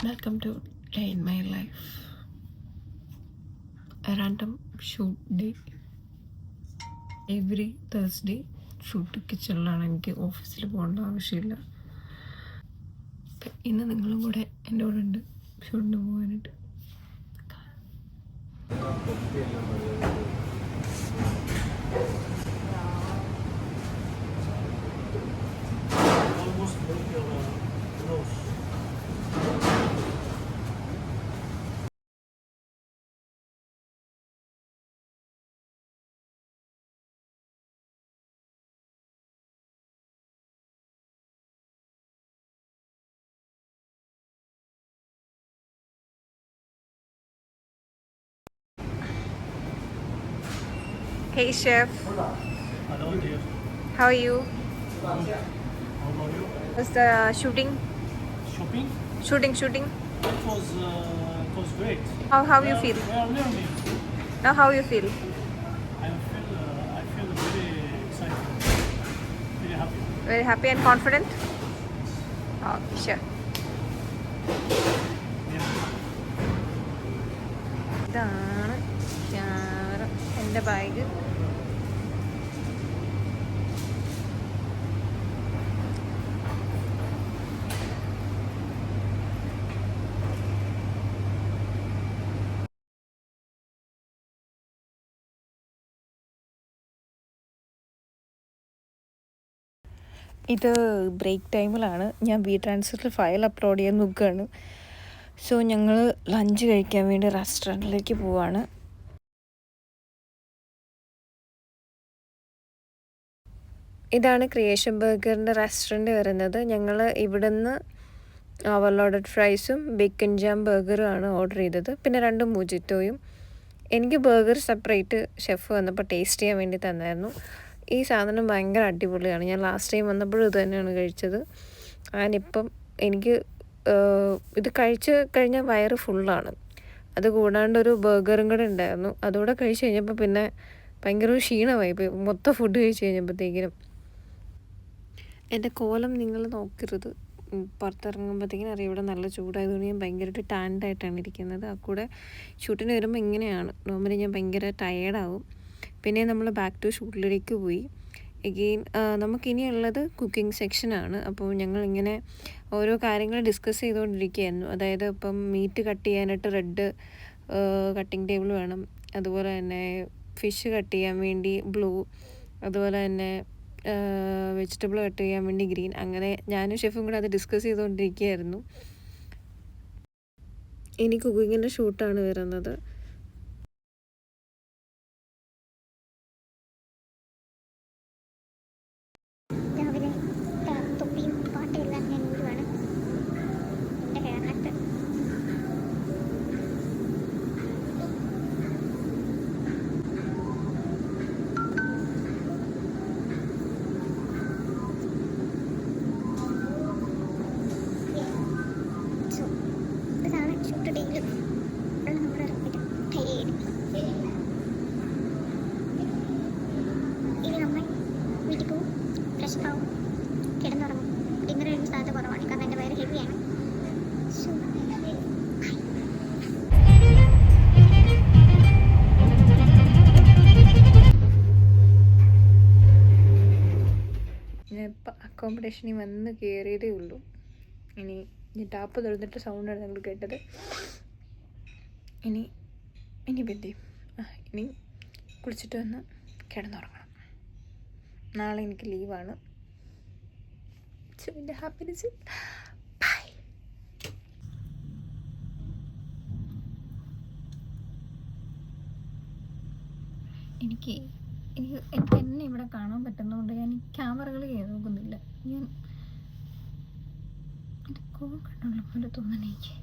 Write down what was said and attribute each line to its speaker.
Speaker 1: Welcome to Day in My Life. A random shoot day. Every Thursday shoot കിച്ചണിലാണ്. എനിക്ക് ഓഫീസിൽ പോകേണ്ട ആവശ്യമില്ല. ഇന്ന് നിങ്ങളും കൂടെ എൻ്റെ കൂടെ ഉണ്ട് ഷൂട്ടിന് പോകാനായിട്ട്.
Speaker 2: Hey chef.
Speaker 3: Hello dear.
Speaker 2: How are you?
Speaker 3: How about you?
Speaker 2: Was the shooting?
Speaker 3: Shopping?
Speaker 2: Shooting.
Speaker 3: It was great.
Speaker 2: How you feel?
Speaker 3: We are learning.
Speaker 2: Now how you feel?
Speaker 3: I feel very excited, very happy.
Speaker 2: Very happy and confident? Oh, sure.
Speaker 3: Yeah.
Speaker 2: ഇതാണ് എൻ്റെ bag. ഇത് break ടൈമിലാണ്. ഞാൻ V ട്രാൻസ്ഫറിൽ file upload ചെയ്യാൻ നോക്കുകയാണ്. So ഞങ്ങൾ lunch കഴിക്കാൻ വേണ്ടി റെസ്റ്റോറൻറ്റിലേക്ക് പോവാണ്. ഇതാണ് ക്രിയേഷൻ ബർഗറിൻ്റെ റെസ്റ്റോറൻറ്റ് വരുന്നത്. ഞങ്ങൾ ഇവിടുന്ന് ഓവർലോഡഡ് ഫ്രൈസും ബേക്കൺ ജാം ബർഗറും ആണ് ഓർഡർ ചെയ്തത്. പിന്നെ 2 മോജിറ്റോയും. എനിക്ക് ബർഗർ സെപ്പറേറ്റ് ഷെഫ് വന്നപ്പോൾ ടേസ്റ്റ് ചെയ്യാൻ വേണ്ടി തന്നായിരുന്നു. ഈ സാധനം ഭയങ്കര അടിപൊളിയാണ്. ഞാൻ ലാസ്റ്റ് ടൈം വന്നപ്പോഴും ഇത് തന്നെയാണ് കഴിച്ചത്. ഞാനിപ്പം എനിക്ക് ഇത് കഴിച്ച് കഴിഞ്ഞാൽ വയറ് ഫുള്ളാണ്. അത് കൂടാണ്ടൊരു ബർഗറും കൂടെ ഉണ്ടായിരുന്നു. അതുകൂടെ കഴിച്ച് കഴിഞ്ഞപ്പോൾ പിന്നെ ഭയങ്കര ഒരു ക്ഷീണമായി പോയി മൊത്തം ഫുഡ് കഴിച്ച് കഴിഞ്ഞപ്പോഴത്തേക്കിനും. എൻ്റെ കോലം നിങ്ങൾ നോക്കരുത്. പുറത്തിറങ്ങുമ്പോഴത്തേക്കിനും അറിയാം ഇവിടെ നല്ല ചൂടായതുകൊണ്ട് ഞാൻ ഭയങ്കരമായിട്ട് ടാൻഡായിട്ടാണ് ഇരിക്കുന്നത്. ആ കൂടെ ഷൂട്ടിന് വരുമ്പോൾ ഇങ്ങനെയാണ്. നോർമലി ഞാൻ ഭയങ്കര ടയേർഡാവും. പിന്നെ നമ്മൾ ബാക്ക് ടു ഷൂട്ടിലേക്ക് പോയി. എഗെയിൻ നമുക്കിനിയുള്ളത് കുക്കിംഗ് സെക്ഷനാണ്. അപ്പോൾ ഞങ്ങളിങ്ങനെ ഓരോ കാര്യങ്ങൾ ഡിസ്കസ് ചെയ്തുകൊണ്ടിരിക്കുകയായിരുന്നു. അതായത് ഇപ്പം മീറ്റ് കട്ട് ചെയ്യാനായിട്ട് റെഡ് കട്ടിങ് ടേബിൾ വേണം. അതുപോലെ തന്നെ ഫിഷ് കട്ട് ചെയ്യാൻ വേണ്ടി ബ്ലൂ, അതുപോലെ തന്നെ വെജിറ്റബിൾ കട്ട് ചെയ്യാൻ വേണ്ടി ഗ്രീൻ. അങ്ങനെ ഞാനും ഷെഫും കൂടെ അത് ഡിസ്കസ് ചെയ്തുകൊണ്ടിരിക്കുകയായിരുന്നു. ഇനി കുക്കിങ്ങിൻ്റെ ഷൂട്ടാണ് വരുന്നത്. ഇപ്പം അക്കോമഡേഷനിൽ വന്ന് കയറിയതേ ഉള്ളൂ. ഇനി ടാപ്പ് തുറന്നിട്ട് സൗണ്ടാണ് ഞങ്ങൾ കേട്ടത്. ഇനി എന്ത് ചെയ്യും? ഇനി കുളിച്ചിട്ട് വന്ന് കിടന്നുറങ്ങണം. നാളെ എനിക്ക് ലീവാണ്. സോ എൻ്റെ ഹാപ്പിനെസ് ബൈ. എനിക്ക് എന്നെ ഇവിടെ കാണാൻ പറ്റുന്നതുകൊണ്ട് ഞാൻ ക്യാമറകൾ നോക്കുന്നില്ല. ഞാൻ എൻ്റെ കണ്ണുള്ള പോലെ തോന്നണേ എനിക്ക്.